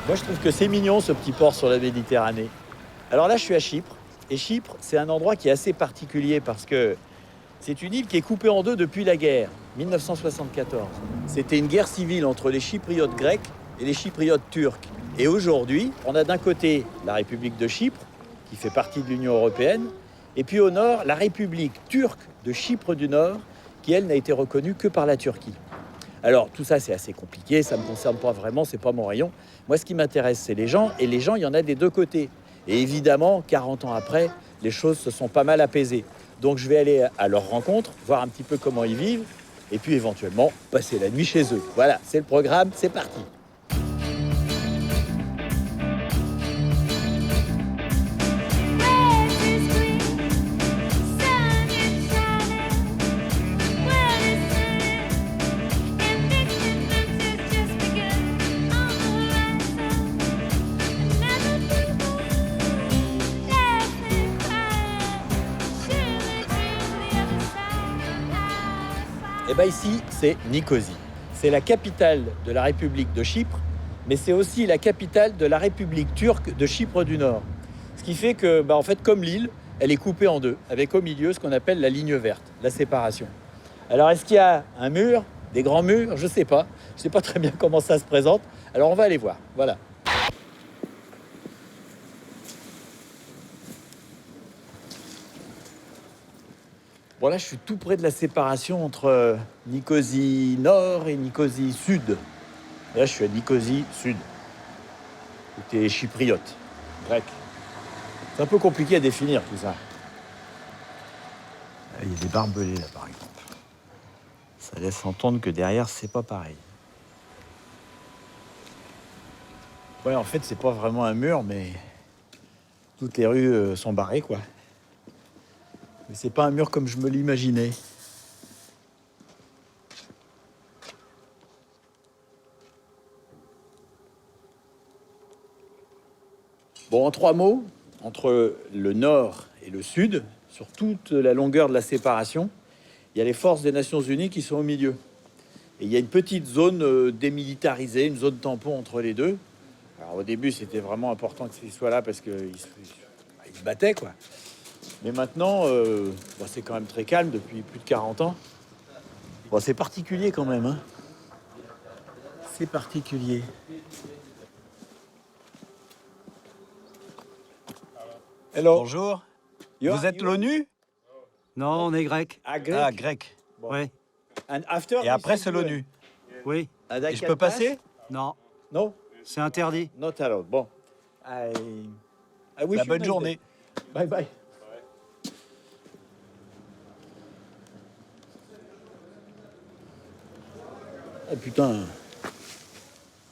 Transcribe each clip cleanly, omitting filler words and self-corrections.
Moi, je trouve que c'est mignon, ce petit port sur la Méditerranée. Alors là, je suis à Chypre. Et Chypre, c'est un endroit qui est assez particulier parce que c'est une île qui est coupée en deux depuis la guerre, 1974. C'était une guerre civile entre les Chypriotes grecs et les Chypriotes turcs. Et aujourd'hui, on a d'un côté la République de Chypre, qui fait partie de l'Union européenne, et puis au nord, la République turque de Chypre du Nord, qui, elle, n'a été reconnue que par la Turquie. Alors, tout ça, c'est assez compliqué, ça ne me concerne pas vraiment, c'est pas mon rayon. Moi, ce qui m'intéresse, c'est les gens, et les gens, il y en a des deux côtés. Et évidemment, 40 ans après, les choses se sont pas mal apaisées. Donc, je vais aller à leur rencontre, voir un petit peu comment ils vivent, et puis éventuellement, passer la nuit chez eux. Voilà, c'est le programme, c'est parti. Et bien ici, c'est Nicosie. C'est la capitale de la République de Chypre, mais c'est aussi la capitale de la République turque de Chypre du Nord. Ce qui fait que, en fait, comme l'île, elle est coupée en deux, avec au milieu ce qu'on appelle la ligne verte, la séparation. Alors, est-ce qu'il y a un mur, des grands murs? Je ne sais pas. Je ne sais pas très bien comment ça se présente. Alors, on va aller voir. Voilà. Bon, là, je suis tout près de la séparation entre Nicosie Nord et Nicosie Sud. Et là, je suis à Nicosie Sud. Côté chypriote, grec. C'est un peu compliqué à définir, tout ça. Il y a des barbelés, là, par exemple. Ça laisse entendre que derrière, c'est pas pareil. Ouais, en fait, c'est pas vraiment un mur, mais toutes les rues sont barrées, quoi. Mais c'est pas un mur comme je me l'imaginais. Bon, en trois mots, entre le nord et le sud, sur toute la longueur de la séparation, il y a les forces des Nations Unies qui sont au milieu. Et il y a une petite zone démilitarisée, une zone tampon entre les deux. Alors au début, c'était vraiment important que qu'ils soient là parce qu'ils se battaient, quoi. Mais maintenant, c'est quand même très calme depuis plus de 40 ans. Bon, c'est particulier quand même, hein. C'est particulier. Hello. Bonjour. You Vous êtes l'ONU? Non, on est grec. grec. Ah, grec. Bon. Oui, And after Et après, this c'est is l'ONU. oui. And I Et je can peux pass? passer? Non, No, c'est interdit. not allowed. Bon. I wish La you bonne a nice journée. day. Bye bye. Oh putain.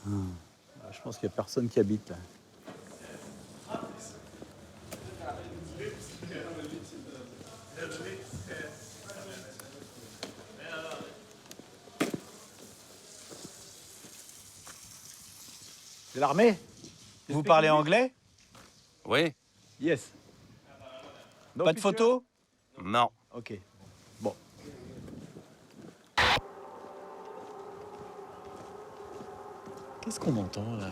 Je pense qu'il n'y a personne qui habite là. C'est l'armée? Vous parlez anglais? Oui? Yes. No Pas de picture? photo? Non. Ok. Bon. Qu'est-ce qu'on entend là?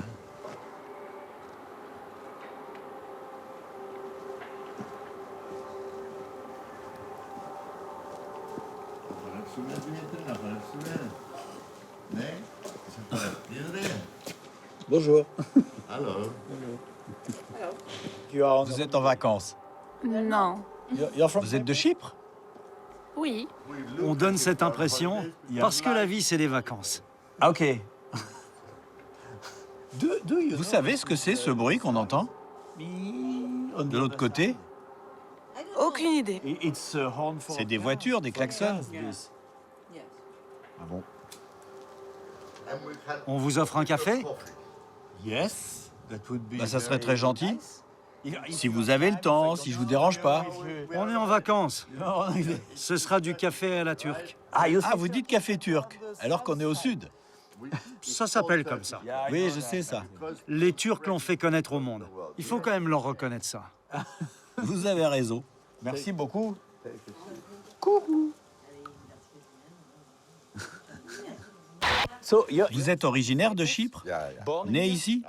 Bonjour. Hello. Vous êtes en vacances. Non. You're from Vous êtes de Chypre? Oui. On donne cette impression parce que la vie, c'est des vacances. Ah, ok. Vous Vous savez ce que c'est ce bruit qu'on entend? De l'autre côté? Aucune idée. C'est des voitures, des klaxons. Ah bon? On vous offre un café? Yes. Bah, ça serait très gentil. Si vous avez le temps, si je vous dérange pas. On est en vacances. Ce sera du café à la turque. Ah, vous dites café turc, alors qu'on est au sud. Ça s'appelle comme ça. Oui, je sais ça. Les Turcs l'ont fait connaître au monde. Il faut quand même leur reconnaître ça. Vous avez raison. Merci beaucoup. Vous êtes originaire de Chypre? Né ici?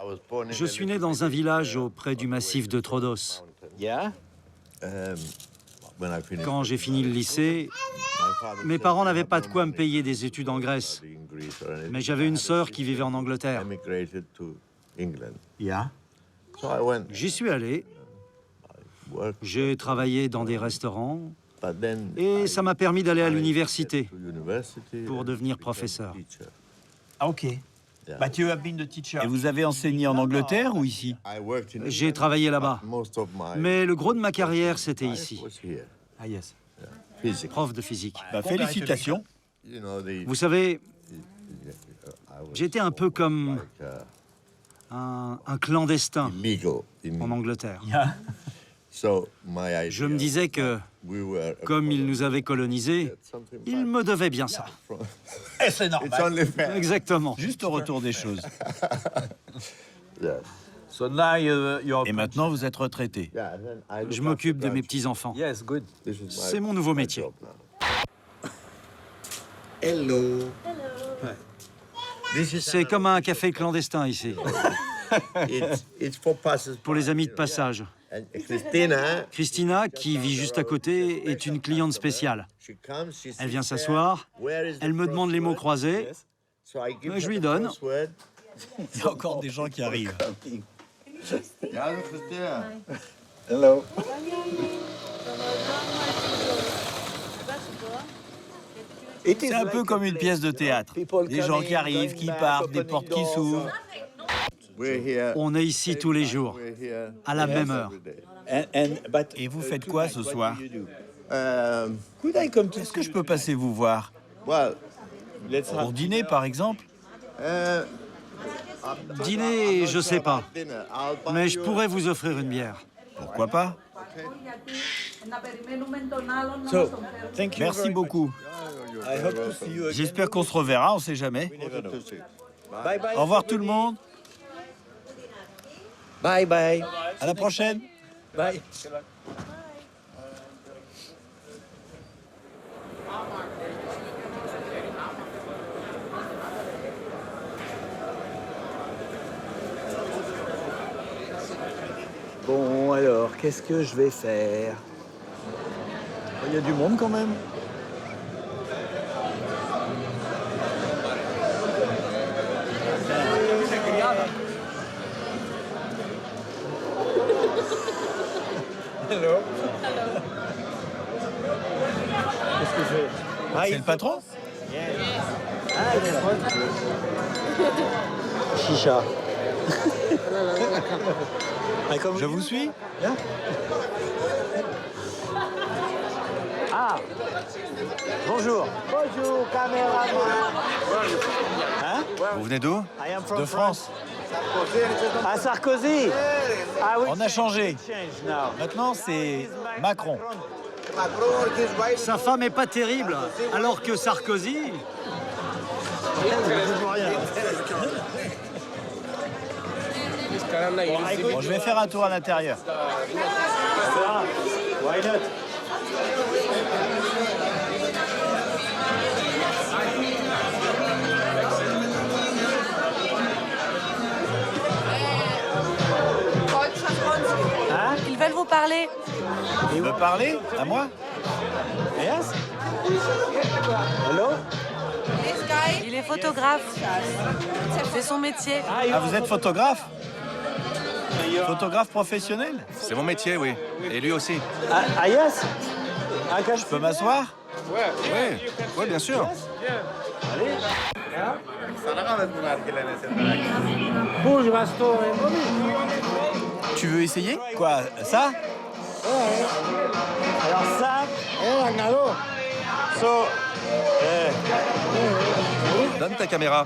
Je suis né dans un village auprès du massif de Troodos. Quand j'ai fini le lycée, mes parents n'avaient pas de quoi me payer des études en Grèce. Mais j'avais une sœur qui vivait en Angleterre. J'y suis allé. J'ai travaillé dans des restaurants. Et ça m'a permis d'aller à l'université pour devenir professeur. OK. Et vous avez enseigné en Angleterre ou ici? J'ai travaillé là-bas. Mais le gros de ma carrière, c'était ici. Prof de physique. Félicitations. Vous savez, j'étais un peu comme un clandestin en Angleterre. Je me disais que, comme ils nous avaient colonisés, ils me devaient bien ça. Et c'est normal. Exactement. Juste au retour des choses. Et maintenant, vous êtes retraité. Je m'occupe de mes petits-enfants. C'est mon nouveau métier. C'est comme un café clandestin ici, pour les amis de passage. Christina, qui vit juste à côté, est une cliente spéciale. Elle vient s'asseoir, elle me demande les mots croisés, je lui donne. Il y a encore des gens qui arrivent. C'est un peu comme une pièce de théâtre. Des gens qui arrivent, qui partent, des portes qui s'ouvrent. On est ici tous les jours, à la même heure. Et vous faites quoi ce soir? Est-ce que je peux passer vous voir? Pour dîner, par exemple? Dîner, je sais pas, mais je pourrais vous offrir une bière. Pourquoi pas? Merci beaucoup. J'espère qu'on se reverra, on sait jamais. Au revoir tout le monde. Bye bye. À la prochaine. Bye. Bon, alors, qu'est-ce que je vais faire? Il y a du monde quand même. Hello. Qu'est-ce que je fais? C'est le patron? Chicha. Je vous suis? Ah. Bonjour. Bonjour, caméraman. Hein? Vous venez d'où? De France. Ah, Sarkozy. Ah oui. On a changé. Maintenant, c'est Macron. Sa femme est pas terrible, alors que Sarkozy... Bon, je vais faire un tour à l'intérieur. Why not? Hein? Ils veulent vous parler. Il veut parler? À moi? Yes? Hello? Il est photographe. C'est son métier. Ah, vous êtes photographe? Photographe professionnel? C'est mon métier, oui. Et lui aussi. Ah yes? Je peux m'asseoir? Oui, bien sûr. Tu veux essayer? Quoi, ça? Alors ça, so, Donne ta caméra.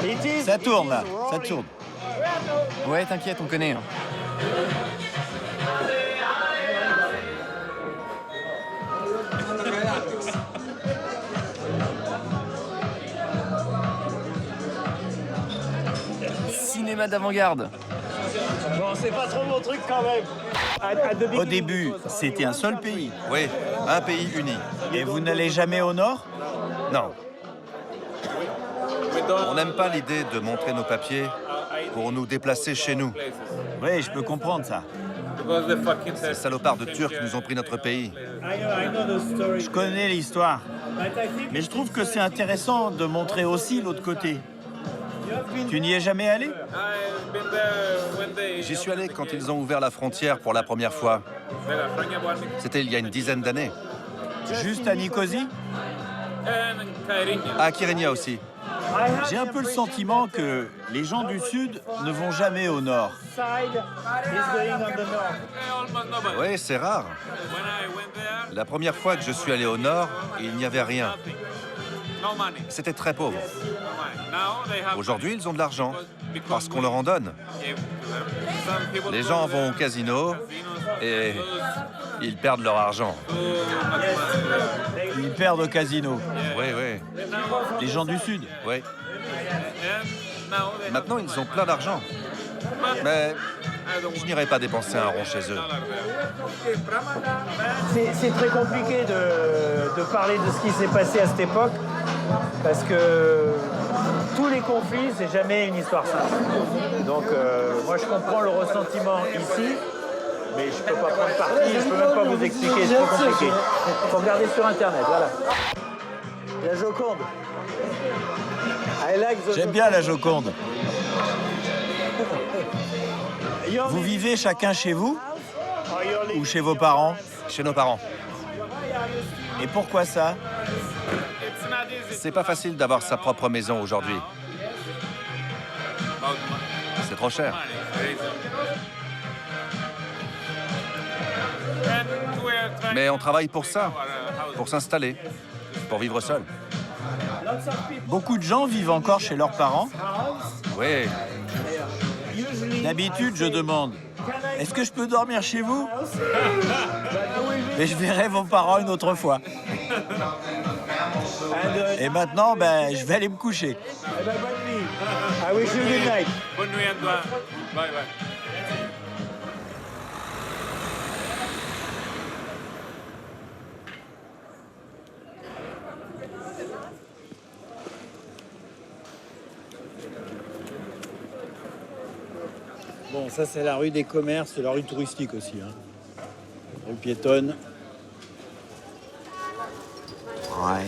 it is, Ça tourne là, ça tourne. Ouais, t'inquiète, on connaît. Cinéma d'avant-garde. Bon, c'est pas trop mon truc quand même. Au début, c'était un seul pays. Oui, un pays uni. Et vous n'allez jamais au nord? Non. On n'aime pas l'idée de montrer nos papiers pour nous déplacer chez nous. Oui, je peux comprendre ça. Ces salopards de Turcs nous ont pris notre pays. Je connais l'histoire. Mais je trouve que c'est intéressant de montrer aussi l'autre côté. Tu n'y es jamais allé? J'y suis allé quand ils ont ouvert la frontière pour la première fois. C'était il y a une dizaine d'années. Juste à Nicosie? À Kyrenia aussi. J'ai un peu le sentiment que les gens du Sud ne vont jamais au Nord. Oui, c'est rare. La première fois que je suis allé au Nord, il n'y avait rien. C'était très pauvre. Aujourd'hui, ils ont de l'argent, parce qu'on leur en donne. Les gens vont au casino et ils perdent leur argent. Ils perdent au casino. Oui, oui, Les gens du Sud. oui. Maintenant, ils ont plein d'argent. Mais je n'irai pas dépenser un rond chez eux. C'est très compliqué de parler de ce qui s'est passé à cette époque, parce que tous les conflits, c'est jamais une histoire simple. Donc moi je comprends le ressentiment ici, mais je peux pas prendre parti, je peux même pas vous expliquer, c'est trop compliqué. Il faut regarder sur internet, voilà. La Joconde. J'aime bien la Joconde. Vous vivez chacun chez vous ou chez vos parents? Chez nos parents. Et pourquoi ça? C'est pas facile d'avoir sa propre maison aujourd'hui. C'est trop cher. Mais on travaille pour ça, pour s'installer, pour vivre seul. Beaucoup de gens vivent encore chez leurs parents. Oui, D'habitude, je demande, est-ce que je peux dormir chez vous? Mais je verrai vos parents une autre fois. Et maintenant, je vais aller me coucher. I wish you good night. Bonne nuit à toi. Bye bye. Bon, ça c'est la rue des commerces, c'est la rue touristique aussi. Hein. Rue piétonne. Ouais.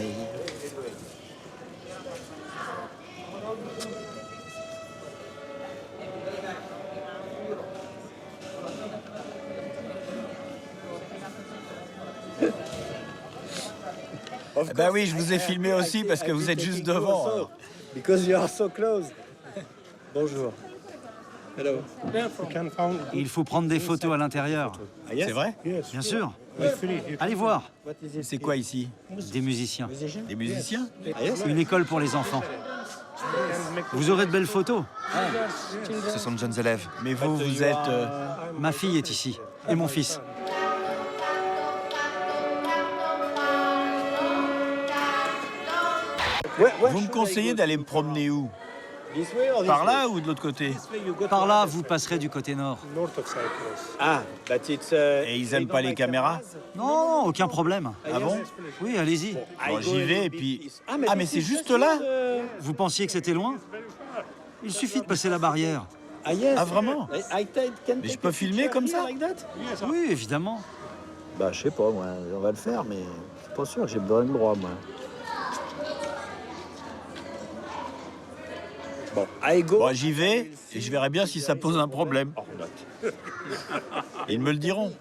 Ben oui, je vous ai filmé aussi parce que vous êtes juste devant. alors. Because you are so close. Bonjour. Hello. Il faut prendre des photos à l'intérieur. C'est vrai? Bien sûr. Allez voir. C'est quoi ici? Des musiciens. Des musiciens? Une école pour les enfants. Vous aurez de belles photos. ce sont de jeunes élèves. Mais vous êtes... Ma fille est ici. Et mon fils. Vous me conseillez d'aller me promener où? Par là ou de l'autre côté? Par là, vous passerez du côté nord. Ah, but it's, Et ils aiment pas les caméras? Non, aucun problème. Ah bon? Oui, allez-y. Bon, j'y vais et puis... Ah, mais c'est juste là? Vous pensiez que c'était loin? Il suffit de passer la barrière. Ah, yes. Ah, vraiment? Mais je peux filmer comme ça? Oui, évidemment. Bah, je sais pas, moi. On va le faire, mais je suis pas sûr que j'ai le droit, moi. Bon, I go. Bon, j'y vais et je verrai bien si ça pose un problème. Ils me le diront.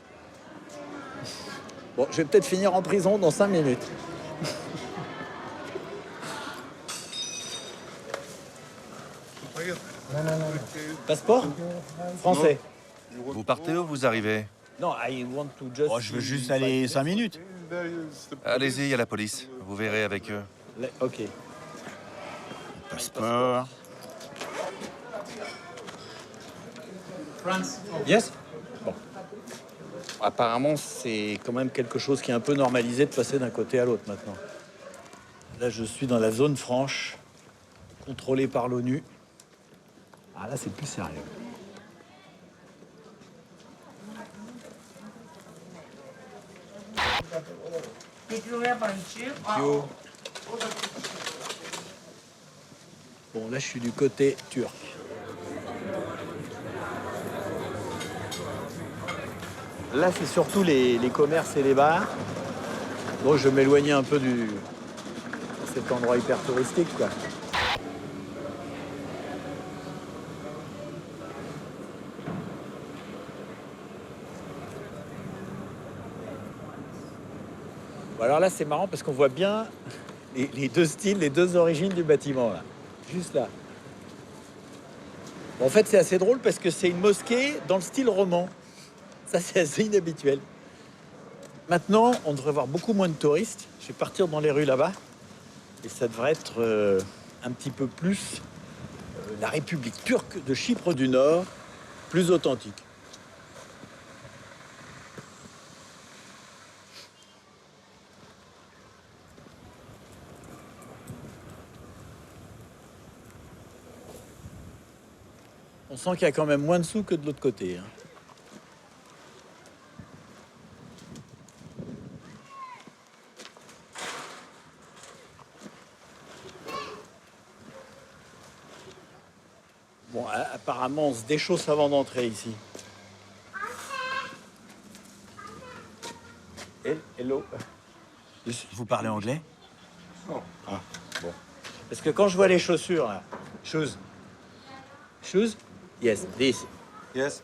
Bon, je vais peut-être finir en prison dans 5 minutes. Passeport? Français. Vous partez ou vous arrivez? Non, I want to just... Oh, je veux juste aller 5 minutes. Allez-y, il y a la police. Vous verrez avec eux. Ok. Passeport. Yes? Bon. Apparemment, c'est quand même quelque chose qui est un peu normalisé de passer d'un côté à l'autre maintenant. Là, je suis dans la zone franche, contrôlée par l'ONU. Ah, là, c'est plus sérieux. Bon, là, je suis du côté turc. Là, c'est surtout les commerces et les bars. Bon, je vais m'éloigner un peu de cet endroit hyper touristique, quoi. Bon, alors là, c'est marrant parce qu'on voit bien les deux styles, les deux origines du bâtiment, là. Juste là. Bon, en fait, c'est assez drôle parce que c'est une mosquée dans le style roman. Ça, c'est assez inhabituel. Maintenant, on devrait voir beaucoup moins de touristes. Je vais partir dans les rues là-bas. Et ça devrait être un petit peu plus la République turque de Chypre du Nord, plus authentique. On sent qu'il y a quand même moins de sous que de l'autre côté, hein. Bon, apparemment, on se déchausse avant d'entrer ici. Hello. Vous parlez anglais? Ah, bon. Parce que quand je vois les chaussures, là, shoes, yes, this. Yes.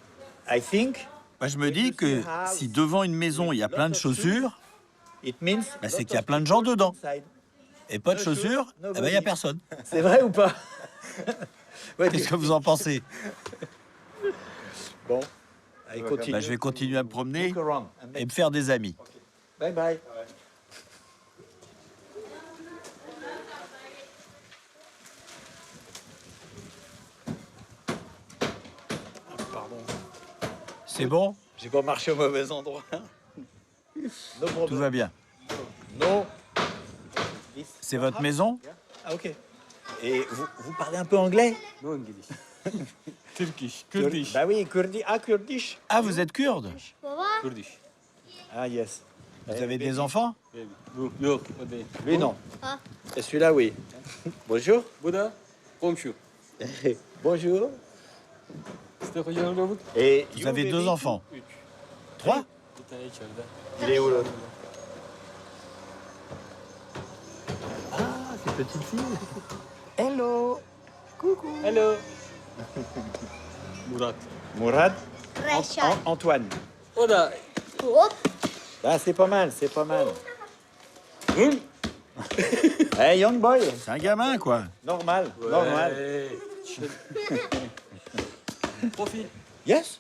I think. Bah, je me dis que si devant une maison, il y a plein de chaussures, It means. bah, c'est qu'il y a plein de gens dedans. Et pas de chaussures, eh ben, il n'y a personne. C'est vrai ou pas? Ouais, Qu'est-ce que vous en pensez? Bon, allez, continue. Bah, je vais continuer à me promener Look around and et me faire des amis. Bye bye. Pardon. C'est bon? J'ai pas marché au mauvais endroit. No problem. Tout va bien. No. C'est votre maison? Ah, ok. Et vous parlez un peu anglais? No English. Turkish, Kurdish. Bah oui, kurdi. Ah, kurdish. Ah, vous êtes kurde? Kurdish. Ah, yes. Vous avez des enfants? Baby. Bu, yok, o değil. Lui, non. Et celui-là, oui. Bonjour. Bu da komşu. Bonjour. İşte kocaman robot. Et Vous avez deux enfants? 3. 3? Bir tane içeride. Il est où l'autre? Ah, c'est petite fille. Hello. Hello. Murat. Mourad. Antoine. O da Ah, c'est pas mal, c'est pas mal. Hey, young boy. C'est un gamin, quoi. Normal, normal. Hey. Profil. Yes.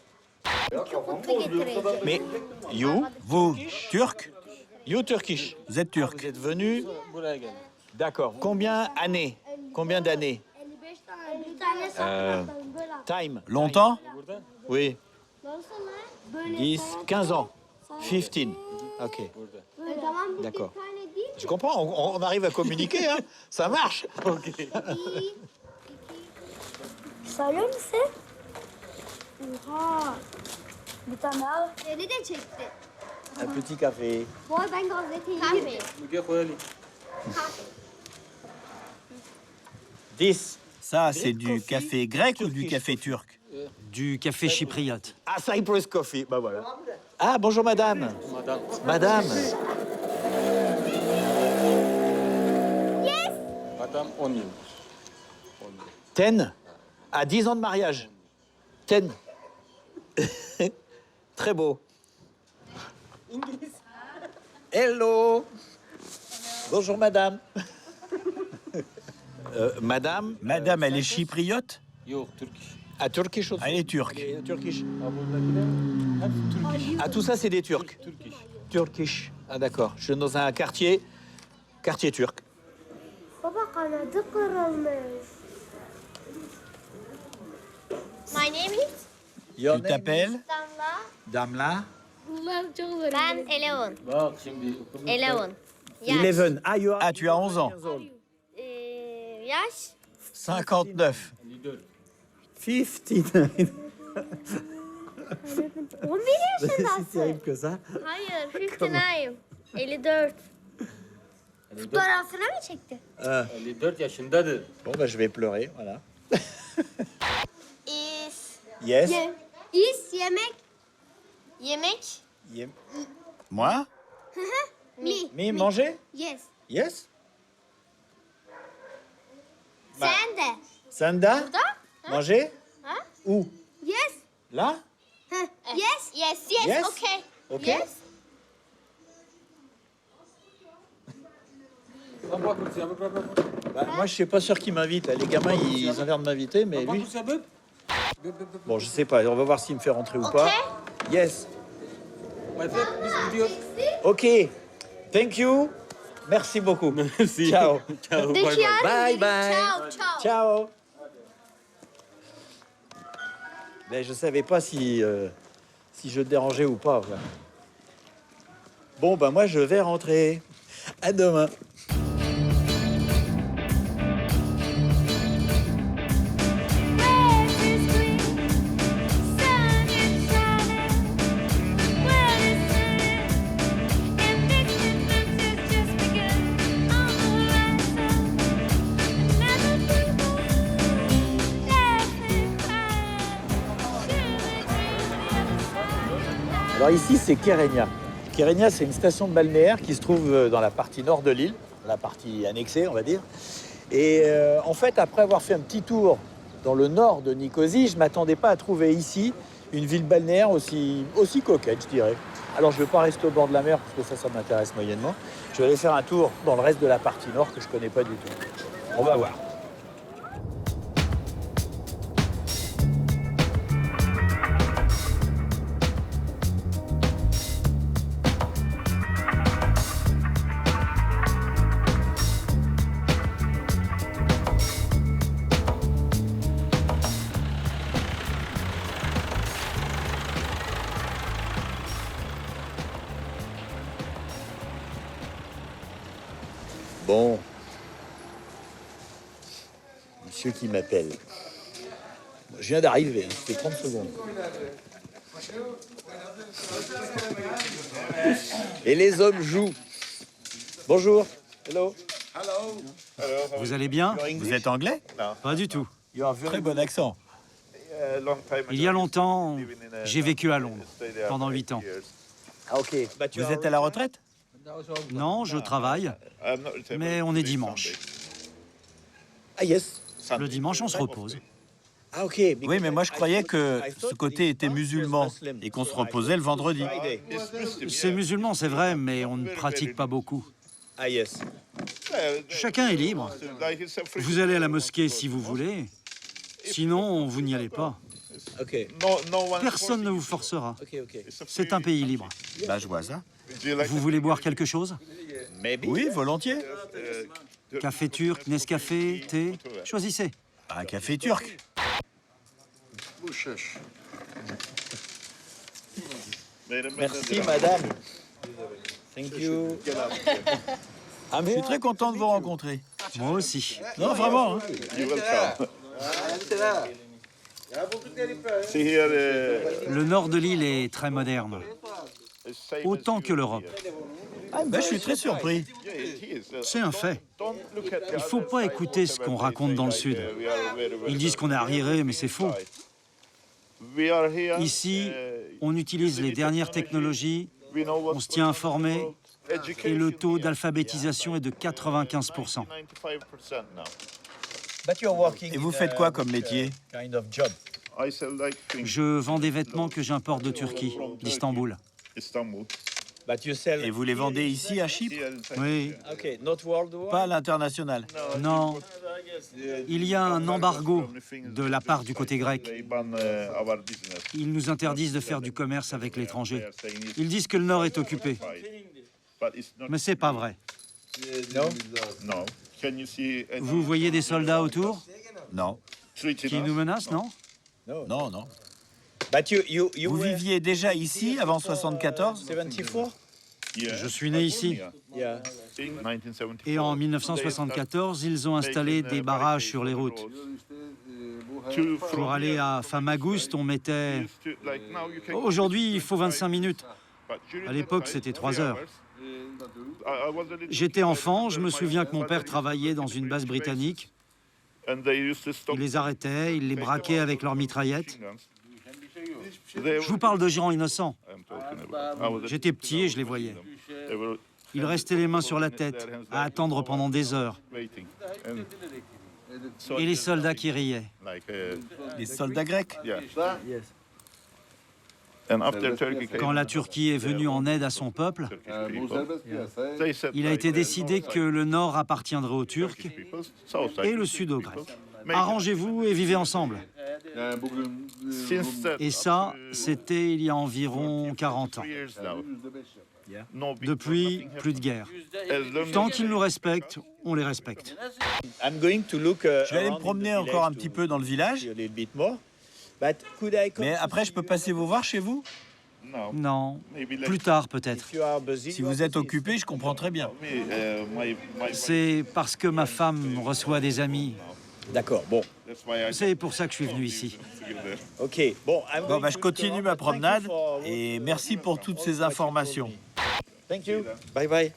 Mais you, Vous, turc? you Turkish. Vous êtes turc. Vous êtes venu. Buraya gel. D'accord. Combien d'années? Time. Longtemps? Burada. Oui. 10, 15 ans. 15. Ok. Burada. D'accord. Je comprends, on arrive à communiquer, hein. Ça marche. Söylüyor musun? Oha. Bir tane al. Beni de çekti. Un petit café. Boy ben gazeteciyim. Müge koyalım. 10. Ça, c'est du café grec ou du café turc? Du café chypriote. Ah, Cyprus Coffee. Bah voilà. Ah, bonjour madame. Madame. Madame. Madame 10 yıl. 10. À 10 ans de mariage. 10. Très beau. Hello. Bonjour madame. Madame. Madame, elle est chypriote? Yok Turkish. À Turkish aussi. Elle est turque. Elle est Turkish. Ha buradakiler hep Turkish. Ah, tout ça, c'est des Turcs. Turkish. Turkish. Ah, d'accord. Je suis dans un quartier turc. Baba kanadı kırılmış. My name is Your Tu name t'appelles? Damla. is Damla. Ben Eleven. Bak şimdi okulun Eleven. Yaş. 11. Ah, you are Ah, tu as 11 ans. Yaş. 59. 54. 59. 11 C'est si yaşındasın. terrible que ça. Hayır, 59. 54. Fotoğrafını mı çekti? 54 yaşındadır. Bon, bah, je vais pleurer, voilà. Is. Yes. İs yemek. Yemek. Yem- Moi? Me, manger? Yes. Yes. Sen de. Sanda? Manger? Ha? Où? Yes. Là? Yes. Yes, yes, Yes. okay. Ok. Yes. Bah, moi, je suis pas sûr qu'ils m'invitent. Là. Les gamins, ils ont l'air de m'inviter, mais lui... Bon, je sais pas. On va voir s'il me fait rentrer ou pas. Yes. Ok. Thank you. Merci beaucoup. Merci. Ciao. Ciao, De bye bye. çağır Bye beni. bye. Ciao, ciao. Ciao. Mais je savais pas si, si je te dérangeais ou pas. Voilà. Bon, ben moi, je vais rentrer. À demain. Alors ici, c'est Kérenia. Kérenia, c'est une station de balnéaire qui se trouve dans la partie nord de l'île, la partie annexée, on va dire. Et en fait, après avoir fait un petit tour dans le nord de Nicosie, je ne m'attendais pas à trouver ici une ville balnéaire aussi coquette, je dirais. Alors, je ne vais pas rester au bord de la mer, parce que ça m'intéresse moyennement. Je vais aller faire un tour dans le reste de la partie nord que je ne connais pas du tout. On va voir. Bon. Monsieur qui m'appelle. Je viens d'arriver, hein, ça fait 30 secondes. Et les hommes jouent. Bonjour. Hello. Vous allez bien? Vous êtes anglais? Pas du tout. Très bon accent. Il y a longtemps, j'ai vécu à Londres, pendant 8 ans. Ah, ok. Vous êtes à la retraite? Non, je travaille, mais on est dimanche. Ah, yes. Le dimanche, on se repose. Ah, ok. Oui, mais moi je croyais que ce côté était musulman et qu'on se reposait le vendredi. C'est musulman, c'est vrai, mais on ne pratique pas beaucoup. Ah, yes. Chacun est libre. Vous allez à la mosquée si vous voulez, sinon vous n'y allez pas. Ok. Personne ne vous forcera. Ok, ok. C'est un pays libre. Bah, je vois ça. Vous voulez boire quelque chose? Oui, volontiers. Café turc, Nescafé, thé? Choisissez. Un café turc. Merci, madame. Thank you. Je suis très content de vous rencontrer. Moi aussi. Non, vraiment. Hein. Le nord de l'île est très moderne, autant que l'Europe. Bah, je suis très surpris. C'est un fait. Il ne faut pas écouter ce qu'on raconte dans le sud. Ils disent qu'on est arriéré, mais c'est faux. Ici, on utilise les dernières technologies, on se tient informé, et le taux d'alphabétisation est de 95%. Et vous faites quoi comme métier? Je vends des vêtements que j'importe de Turquie, d'Istanbul. Et vous les vendez ici à Chypre? Oui, Pas à l'international. non. Il y a un embargo de la part du côté grec. Ils nous interdisent de faire du commerce avec l'étranger. Ils disent que le nord est occupé. Mais c'est pas vrai. Vous voyez des soldats autour Non. qui nous menacent, non? Non, non. Vous viviez déjà ici avant 74? Je suis né ici. Et en 1974, ils ont installé des barrages sur les routes. Pour aller à Famagoust, on mettait... Aujourd'hui, il faut 25 minutes. À l'époque, c'était 3 heures. J'étais enfant, je me souviens que mon père travaillait dans une base britannique. Il les arrêtait, il les braquait avec leurs mitraillettes. Je vous parle de gens innocents. J'étais petit et je les voyais. Ils restaient les mains sur la tête, à attendre pendant des heures. Et les soldats qui riaient. Les soldats grecs. Quand la Turquie est venue en aide à son peuple, il a été décidé que le nord appartiendrait aux Turcs et le sud aux Grecs. Arrangez-vous et vivez ensemble. Et ça, c'était il y a environ 40 ans. Depuis, plus de guerre. Tant qu'ils nous respectent, on les respecte. Je vais aller me promener encore un petit peu dans le village. Mais après, je peux passer vous voir chez vous? Non, plus tard peut-être. Si vous êtes occupé, je comprends très bien. C'est parce que ma femme reçoit des amis. D'accord, bon. C'est pour ça que je suis venu ici. Ok, bon. Bon, bah, je continue ma promenade et merci pour toutes ces informations. Thank you. Bye bye.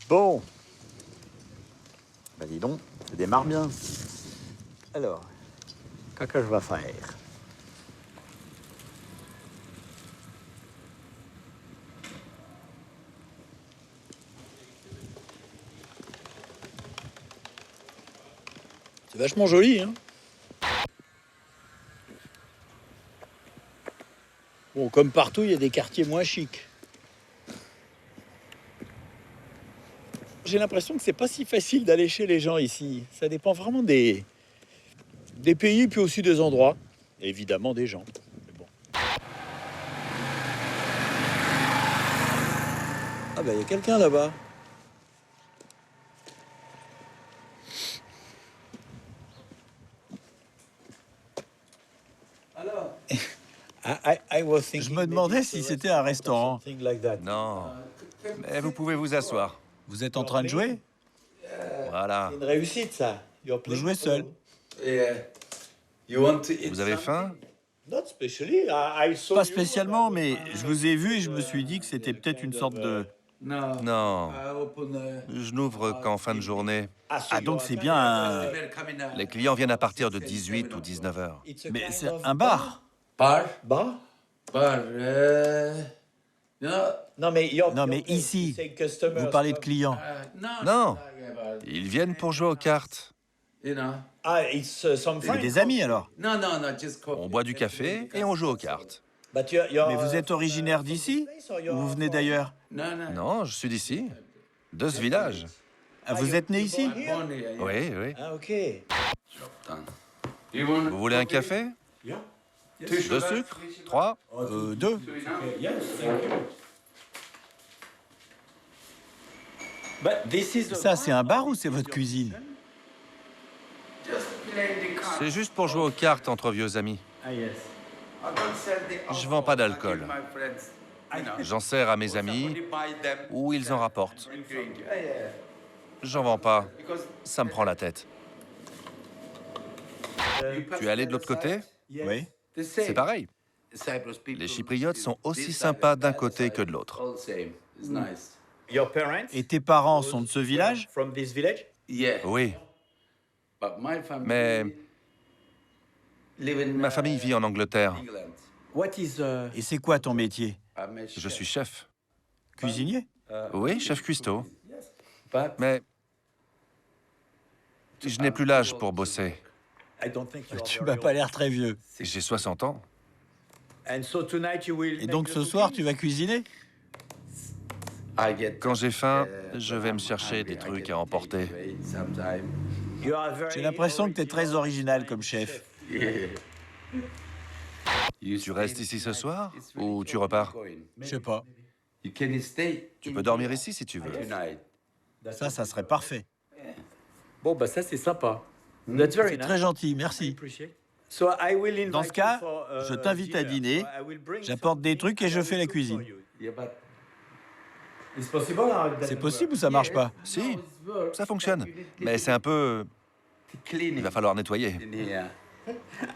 Bon. Bah dis donc, ça démarre bien. Alors, qu'est-ce que je vais faire? C'est vachement joli, hein? Bon, comme partout, il y a des quartiers moins chics. J'ai l'impression que c'est pas si facile d'aller chez les gens ici. Ça dépend vraiment des pays, puis aussi des endroits. Et évidemment, des gens. Mais bon. Ah bah, il y a quelqu'un là-bas. Je me demandais si c'était un restaurant. Non. Mais vous pouvez vous asseoir. Vous êtes en train de jouer? Voilà. C'est une réussite, ça. Vous jouez seul. Vous avez faim? Pas spécialement, mais je vous ai vu et je me suis dit que c'était peut-être une sorte de... Non. Je n'ouvre qu'en fin de journée. Ah, donc c'est bien un... Les clients viennent à partir de 18 ou 19 heures. Mais c'est un bar. Bar? Bah? Bar, Non, mais ici, vous parlez de clients. Non. Ils viennent pour jouer aux cartes. Ah, C'est des amis alors. On boit du café et on joue aux cartes. Mais vous êtes originaire d'ici? Ou vous venez d'ailleurs? Non, je suis d'ici. De ce village. Ah, vous êtes né ici? Oui, oui. Ah, ok. Vous voulez un café? 2 sucres? 3? 2. Ça, c'est un bar ou c'est votre cuisine? C'est juste pour jouer aux cartes entre vieux amis. Je vends pas d'alcool. J'en sers à mes amis ou ils en rapportent. J'en vends pas. Ça me prend la tête. Tu es allé de l'autre côté? Oui. C'est pareil. Les Chypriotes sont aussi sympas d'un côté que de l'autre. Et tes parents sont de ce village? Oui, mais ma famille vit en Angleterre. Et c'est quoi ton métier? Je suis chef. Cuisinier? Oui, chef cuistot. Mais je n'ai plus l'âge pour bosser. Tu m'as pas l'air très vieux. J'ai 60 ans. Et donc ce soir, tu vas cuisiner? Quand j'ai faim, je vais me chercher des trucs à emporter. J'ai l'impression que tu es très original comme chef. Tu restes ici ce soir ou tu repars? Je sais pas. Tu peux dormir ici si tu veux. Ça serait parfait. Bon, bah ça, c'est sympa. C'est très gentil, merci. Dans ce cas, je t'invite à dîner, j'apporte des trucs et je fais la cuisine. C'est possible ou ça marche pas? Si, ça fonctionne. Mais c'est un peu... Il va falloir nettoyer.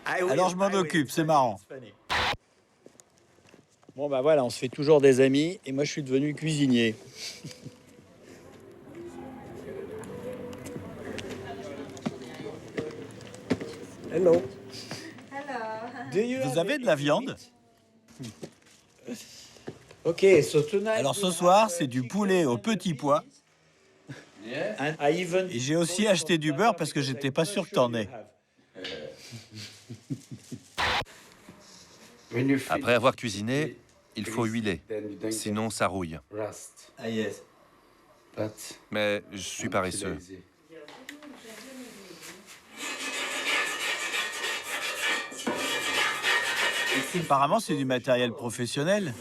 Alors je m'en occupe, c'est marrant. Bon, bah voilà, on se fait toujours des amis. Et moi, je suis devenu cuisinier. Hello. Vous avez de la viande? Ok, so tonight. Alors ce soir, c'est du poulet au petit pois. And I even... Et j'ai aussi acheté du beurre parce que j'étais pas sûr que t'en aies. Après avoir cuisiné, il faut huiler. Sinon, ça rouille. Ah, yes. Mais je suis paresseux. Apparemment, c'est du matériel professionnel.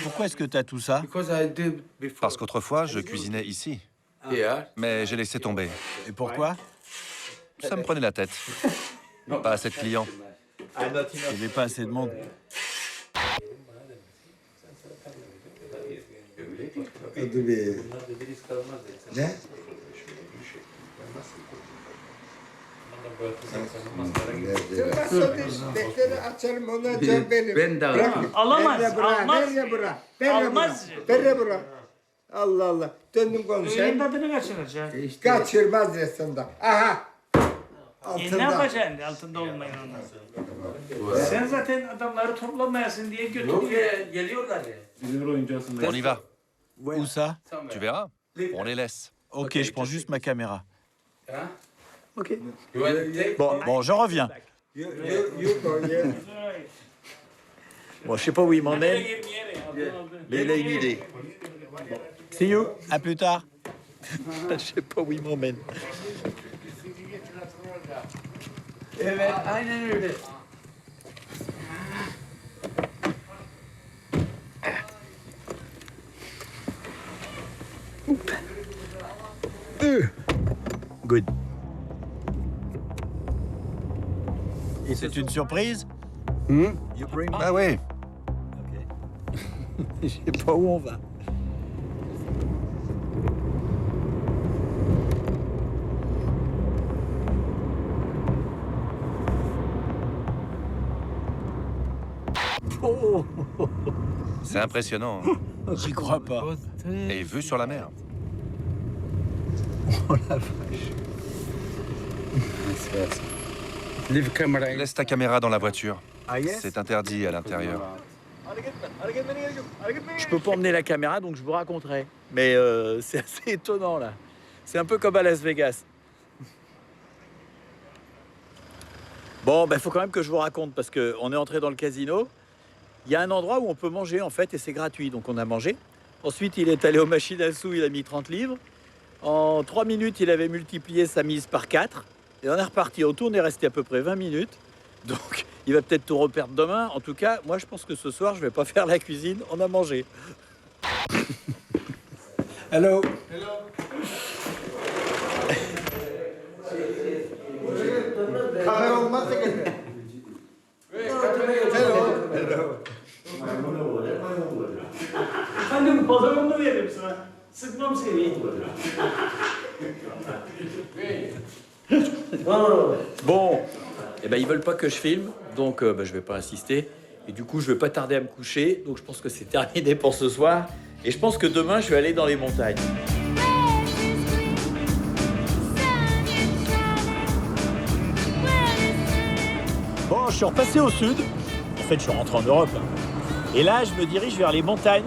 Pourquoi est-ce que t'as tout ça? Parce qu'autrefois, je cuisinais ici. Mais j'ai laissé tomber. Et pourquoi? Ça me prenait la tête. Pas assez de clients. Il n'y avait pas assez de monde. Ben de Alamaz, almaz. Almaz. Allah Allah. Döndüm konuşayım. Tadını kaçıracak. Kaçırmaz diyorsun da. Aha. Ne yapacaksın altında olmayan ondan? Sen zaten adamları toplamayasın diye götürüyorsun. geliyorlar ya. On y va. Où ça? Tu verras. On les laisse. Ok, je prends juste ma caméra. Ok. Bon, je reviens. You go, yeah. Bon, je sais pas où il m'emmène, mais il a une idée. See you. À plus tard. Je sais pas où il m'emmène. Evet, aynen öyle. Good. C'est une surprise? Ah oui. Je sais pas où on va. Oh, C'est impressionnant. J'y crois pas. Et vue sur la mer. oh la vache. Laisse ta caméra dans la voiture. C'est interdit à l'intérieur. Je peux pas emmener la caméra, donc je vous raconterai. Mais c'est assez étonnant, là. C'est un peu comme à Las Vegas. Bon, il faut quand même que je vous raconte, parce qu'on est entré dans le casino. Il y a un endroit où on peut manger, en fait, et c'est gratuit. Donc on a mangé. Ensuite, il est allé aux machines à sous, il a mis 30 livres. En 3 minutes, il avait multiplié sa mise par 4. Et on est reparti. Autour, on est resté à peu près 20 minutes. Donc, il va peut-être tout reperdre demain. En tout cas, moi, je pense que ce soir, je vais pas faire la cuisine. On a mangé. Hello. Kamera olmazsa gel. Hello. Efendim balonunu veririm sana. Sıkmam seni. Bon, eh ben, ils veulent pas que je filme, donc je vais pas insister. Et du coup, je vais pas tarder à me coucher. Donc, je pense que c'est terminé pour ce soir. Et je pense que demain, je vais aller dans les montagnes. Bon, je suis repassé au sud. En fait, je suis rentré en Europe. Et là, je me dirige vers les montagnes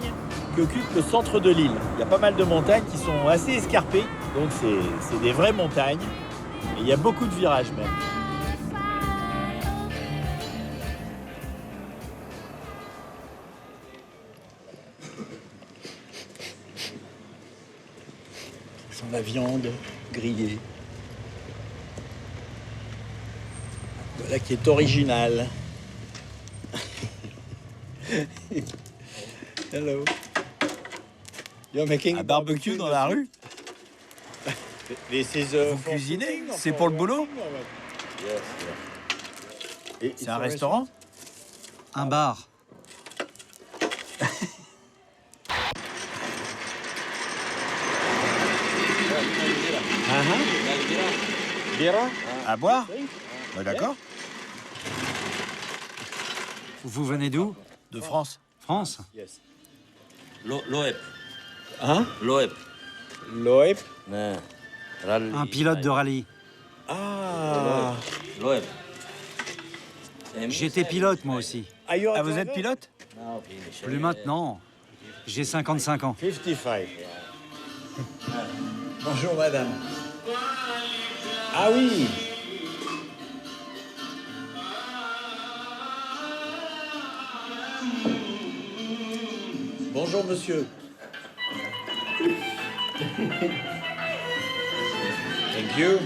qui occupent le centre de l'île. Il y a pas mal de montagnes qui sont assez escarpées. Donc, c'est des vraies montagnes. Et il y a beaucoup de virages même. Ça sent la viande grillée. Voilà qui est original. Hello. You're making Un barbecue dans la rue? Vous cuisinez? C'est pour le boulot? C'est un restaurant? Un bar. À boire? D'accord. Vous venez d'où? De France. France. Yes. Loeb. Hein? Loeb. Loeb? Un pilote de rallye. Ah. Loeb. J'étais pilote, moi aussi. Ah, vous êtes pilote? Plus maintenant. J'ai 55 ans. 55. Bonjour, madame. Ah oui. Bonjour, monsieur. Thank you.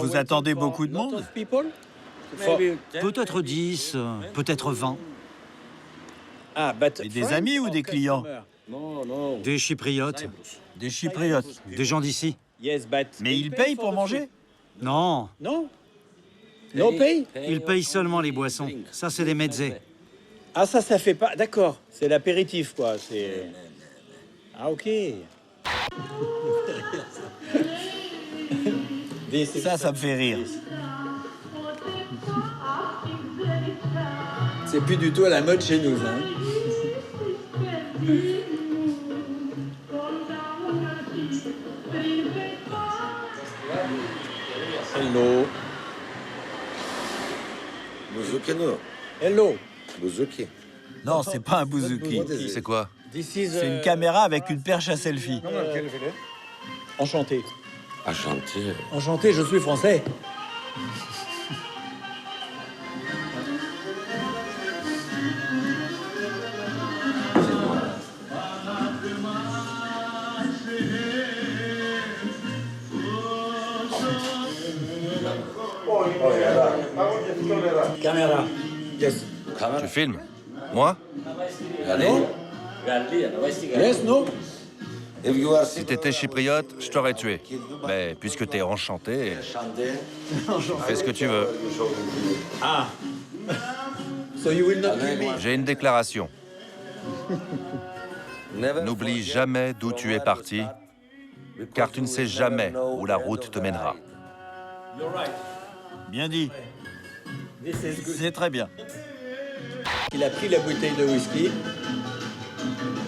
Vous attendez beaucoup de monde? Peut-être 10, peut-être 20. Et des amis ou des clients? Des Chypriotes, Des Chypriotes. des gens d'ici. Mais ils payent pour manger? Non, Non? No pay? ils payent seulement les boissons. Ça, c'est des mezzés. Ah, ça fait pas... D'accord, c'est l'apéritif, quoi. C'est... Ah, ok. Ça me fait rire. C'est plus du tout à la mode chez nous, hein. Hello. Hello. Non, c'est pas un bouzouki. C'est quoi? C'est une caméra avec une perche à selfie. Enchanté. Enchanté, je suis français. Caméra. Yes. Tu filmes? Moi? Yes, no? Si t'étais chypriote, je t'aurais tué. Mais puisque t'es enchanté, fais ce que tu veux. Ah. So you will not kill me? J'ai une déclaration. N'oublie jamais d'où tu es parti, car tu ne sais jamais où la route te mènera. Bien dit. C'est très bien. Il a pris la bouteille de whisky,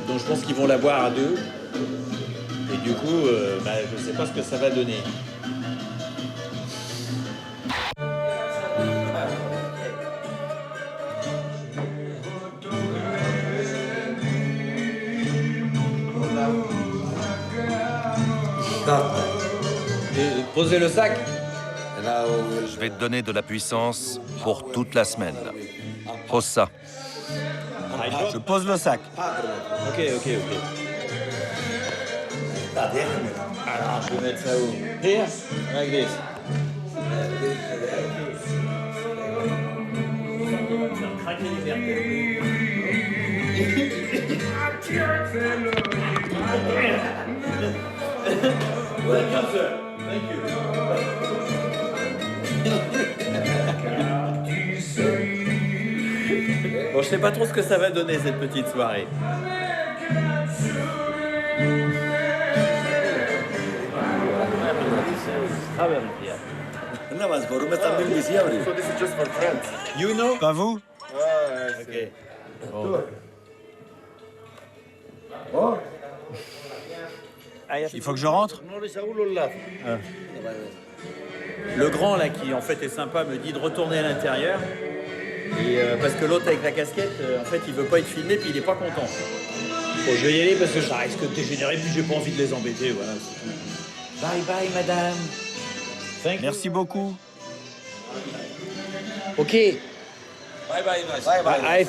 donc je pense qu'ils vont la boire à deux. Et du coup, je ne sais pas ce que ça va donner. Posez le sac. Je vais te donner de la puissance pour toute la semaine. Pose ça. Je pose le sac. Ok. Alors, je vais mettre ça où? Here, like this. Bon, je sais pas trop ce que ça va donner cette petite soirée. You know? Pas vous? Ok. Il faut que je rentre? Le grand là qui en fait est sympa me dit de retourner à l'intérieur. Et parce que l'autre avec la casquette, en fait, il veut pas être filmé puis il est pas content. Bon, je vais y aller parce que ça risque de dégénérer puis j'ai pas envie de les embêter, voilà. Bye bye, madame. Merci beaucoup. Ok. Bye bye.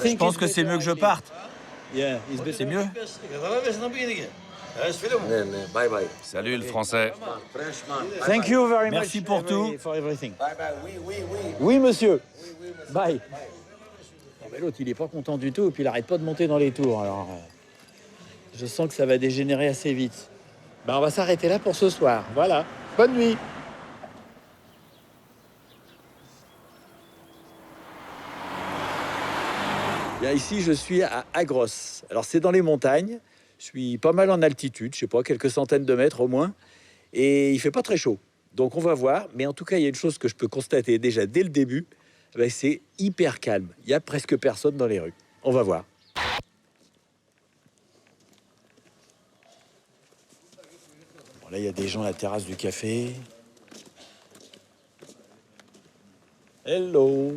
Je pense que c'est mieux que je parte. Yeah, C'est mieux? Bye bye. Salut le français. Thank you very much. Merci pour tout. For everything. Bye bye. Oui. Oui, monsieur. Bye. Oh, mais l'autre, il est pas content du tout et puis il arrête pas de monter dans les tours. Alors, je sens que ça va dégénérer assez vite. Ben, on va s'arrêter là pour ce soir. Voilà. Bonne nuit. Bien, ici, je suis à Agros. Alors, c'est dans les montagnes. Je suis pas mal en altitude, je sais pas, quelques centaines de mètres au moins. Et il fait pas très chaud. Donc, on va voir. Mais en tout cas, il y a une chose que je peux constater déjà dès le début. Ben, c'est hyper calme. Il y a presque personne dans les rues. On va voir. Bon, là, il y a des gens à la terrasse du café. Hello.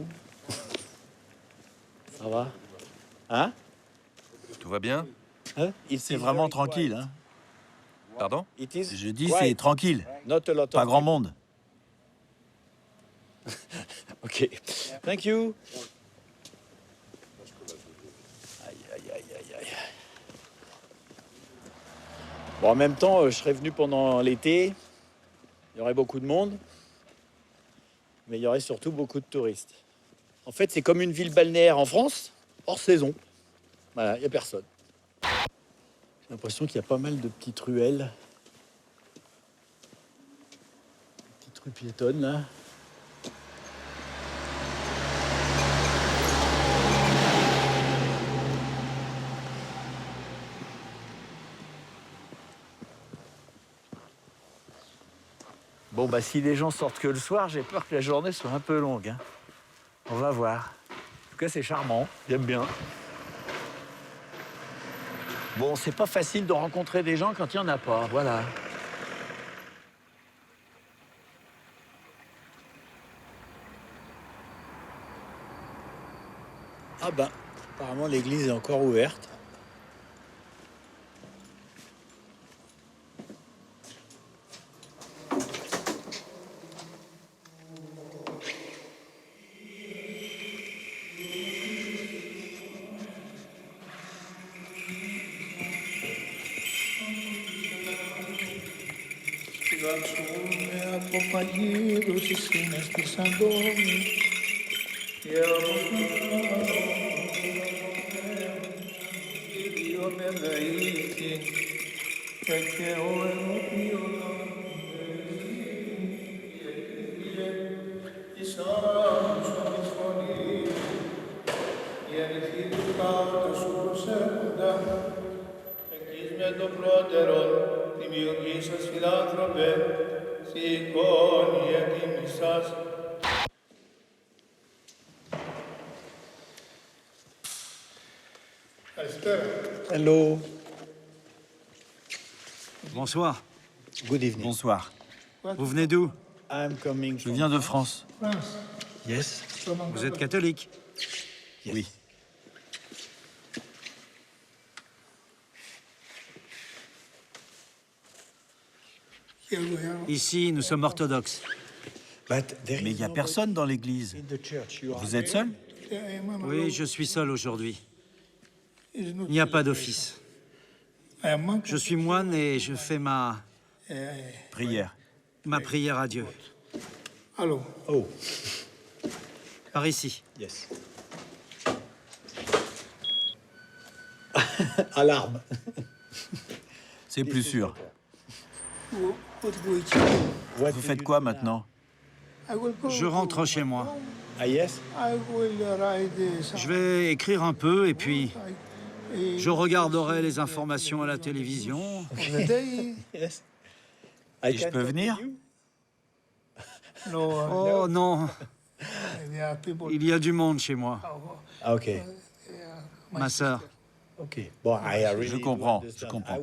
Ça va? Hein? Tout va bien? C'est vraiment tranquille, hein. Pardon? Je dis c'est tranquille. Pas grand monde. Ok. Thank you. Aïe, aïe, aïe, aïe, aïe. Bon, en même temps, je serais venu pendant l'été. Il y aurait beaucoup de monde. Mais il y aurait surtout beaucoup de touristes. En fait, c'est comme une ville balnéaire en France, hors saison. Voilà, il n'y a personne. J'ai l'impression qu'il y a pas mal de petites ruelles. Petites rues piétonnes, là. Bon, bah, si les gens sortent que le soir, j'ai peur que la journée soit un peu longue, hein. On va voir. En tout cas, c'est charmant. J'aime bien. Bon, c'est pas facile de rencontrer des gens quand il n'y en a pas. Voilà. Ah ben, apparemment, l'église est encore ouverte. Hello. Bonsoir. Good evening. Bonsoir. Vous venez d'où? Je viens de France. Yes. Vous êtes catholique? Yes. Oui. Ici, nous sommes orthodoxes. Mais il n'y a personne dans l'église. Vous êtes seul? Oui, je suis seul aujourd'hui. Il n'y a pas d'office. Je suis moine et je fais ma Prière. prière à Dieu. Oh. Par ici. Yes. Alarme. C'est plus sûr. Vous faites quoi maintenant? Je rentre chez moi. Ah yes? Je vais écrire un peu et puis je regarderai les informations à la télévision. Yes. Et je peux venir? Oh non, il y a du monde chez moi. Ah, ok. Ma sœur. Ok. Bon, Je comprends, je comprends.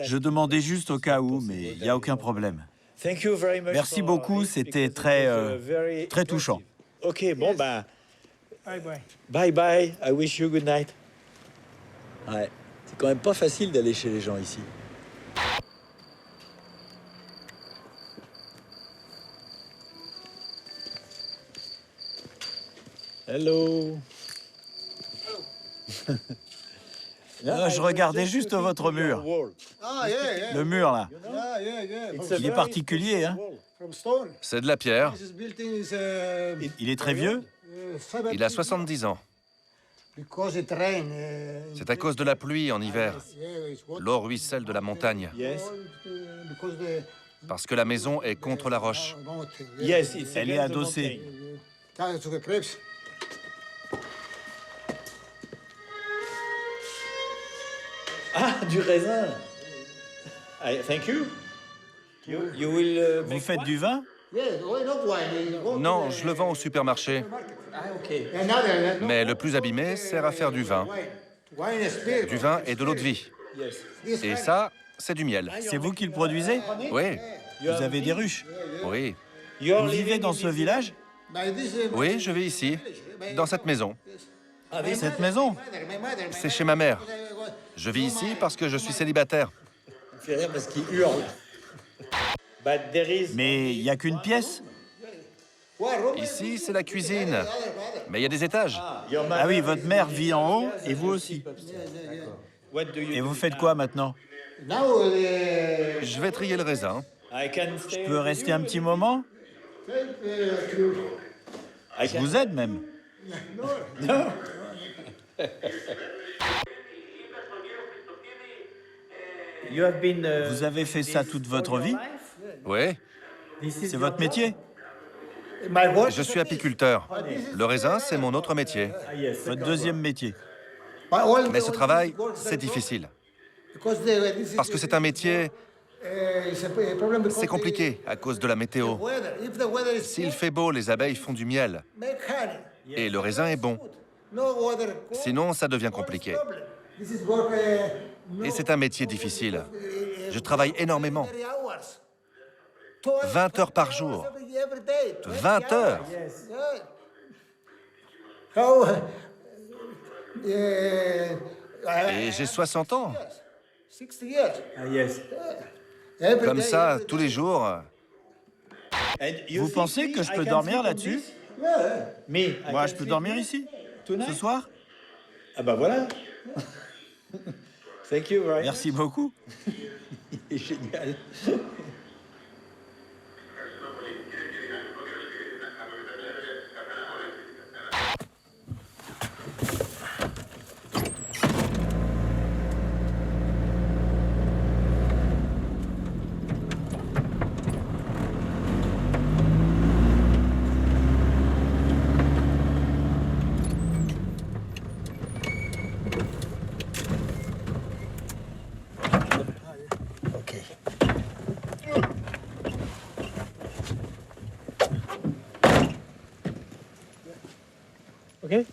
Je demandais juste au cas où, mais il n'y a aucun problème. Merci beaucoup, c'était très touchant. Ok, bon ben. Bye bye. I wish you good night. Ouais. C'est quand même pas facile d'aller chez les gens ici. Hello. Je regardais juste votre mur. Le mur, là. Il est particulier, hein? C'est de la pierre. Il est très vieux? Il a 70 ans. C'est à cause de la pluie en hiver. L'eau ruisselle de la montagne. Yes. Parce que la maison est contre la roche. Yes, Elle est adossée. Ah, du raisin. Thank you. You will Vous faites du vin? Non, je le vends au supermarché. Mais le plus abîmé sert à faire du vin. Du vin et de l'eau de vie. Et ça, c'est du miel. C'est vous qui le produisez? Oui, Vous avez des ruches? oui. Vous vivez dans ce village? Oui, je vis ici, dans cette maison. Cette maison? C'est chez ma mère. Je vis ici parce que je suis célibataire. Il fait rire parce qu'il hurle. But there is... Mais il n'y a qu'une pièce? Ici, c'est la cuisine. Mais il y a des étages. Ah oui, votre mère vit en haut et vous aussi. Et vous faites quoi maintenant? Je vais trier le raisin. Je peux rester un petit moment? Je vous aide même. Vous avez fait ça toute votre vie? Oui, C'est votre métier? je suis apiculteur. Le raisin, c'est mon autre métier. Votre deuxième métier? Mais ce travail, c'est difficile. Parce que c'est un métier... C'est compliqué à cause de la météo. S'il fait beau, les abeilles font du miel. Et le raisin est bon. Sinon, ça devient compliqué. Et c'est un métier difficile. Je travaille énormément. 20 heures par jour. 20 heures! Et j'ai 60 ans. Comme ça, tous les jours. Vous pensez que je peux dormir là-dessus? Moi, je peux dormir ici? Ce soir? Ah bah voilà. Thank you, Ryan. Merci beaucoup. Il est génial. OK?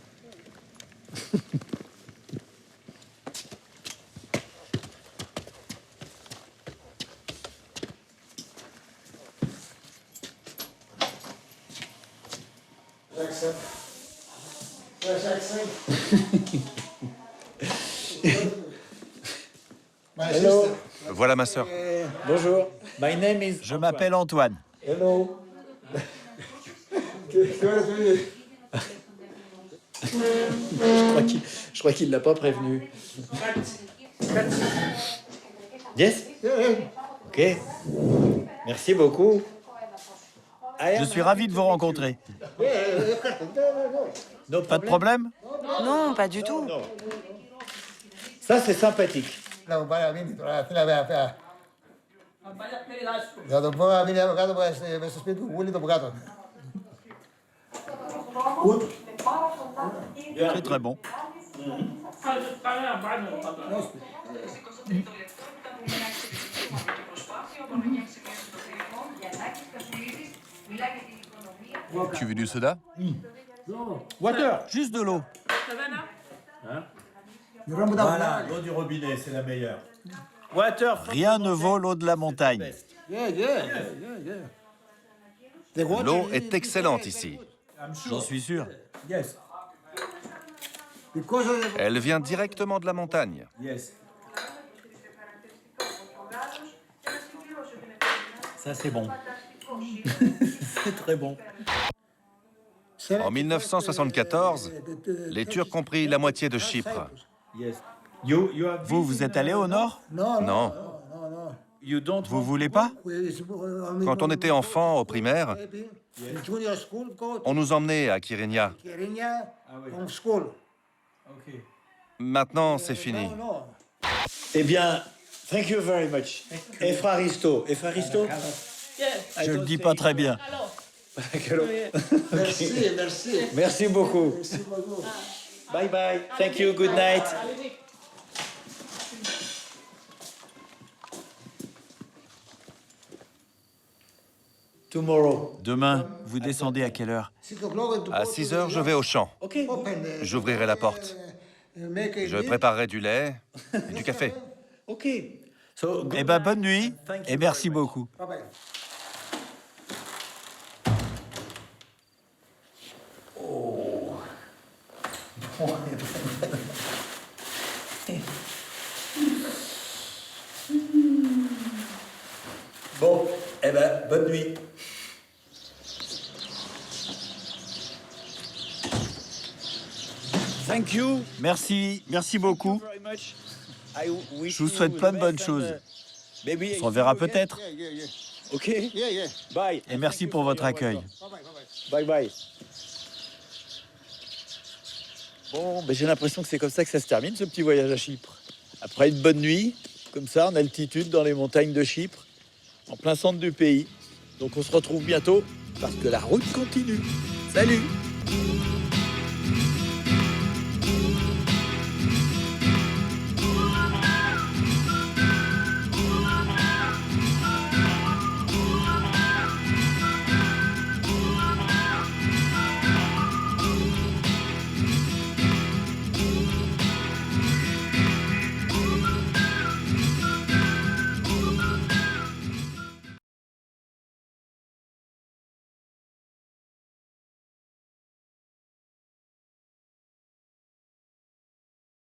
Hello. Voilà ma sœur. Bonjour. My name is... Je m'appelle Antoine. Hello. Je crois qu'il l'a pas prévenu. Yes? OK. Merci beaucoup. Je suis ravi de vous rencontrer. Pas de problème? Non, pas du tout. Ça, c'est sympathique. C'est très bon. Tu veux du soda? Water, juste de l'eau. Voilà, l'eau du robinet, c'est la meilleure. Water. Rien ne vaut l'eau de la montagne. L'eau est excellente ici. J'en suis sûr. Elle vient directement de la montagne. Ça, c'est bon. C'est très bon. En 1974, les Turcs ont pris la moitié de Chypre. Vous êtes allé au nord? Non. Vous voulez pas? Quand on était enfant au primaire, on nous emmenait à Kyrenia. Maintenant, c'est fini. Eh bien, thank you very much. Efraristo. Efraristo? Je le dis pas très bien. Merci. Merci beaucoup. Bye bye. Thank you. Good night. Demain, vous descendez à quelle heure? À 6 heures, je vais au champ. J'ouvrirai la porte. Je préparerai du lait et du café. Eh ben, bonne nuit et merci beaucoup. Bon, eh ben, bonne nuit. Thank you. Merci beaucoup. Je vous souhaite plein de bonnes choses. On se reverra peut-être. Ok. Bye. Et merci pour votre accueil. Bye bye. Bon, ben j'ai l'impression que c'est comme ça que ça se termine, ce petit voyage à Chypre. Après une bonne nuit, comme ça, en altitude, dans les montagnes de Chypre, en plein centre du pays. Donc on se retrouve bientôt, parce que la route continue. Salut!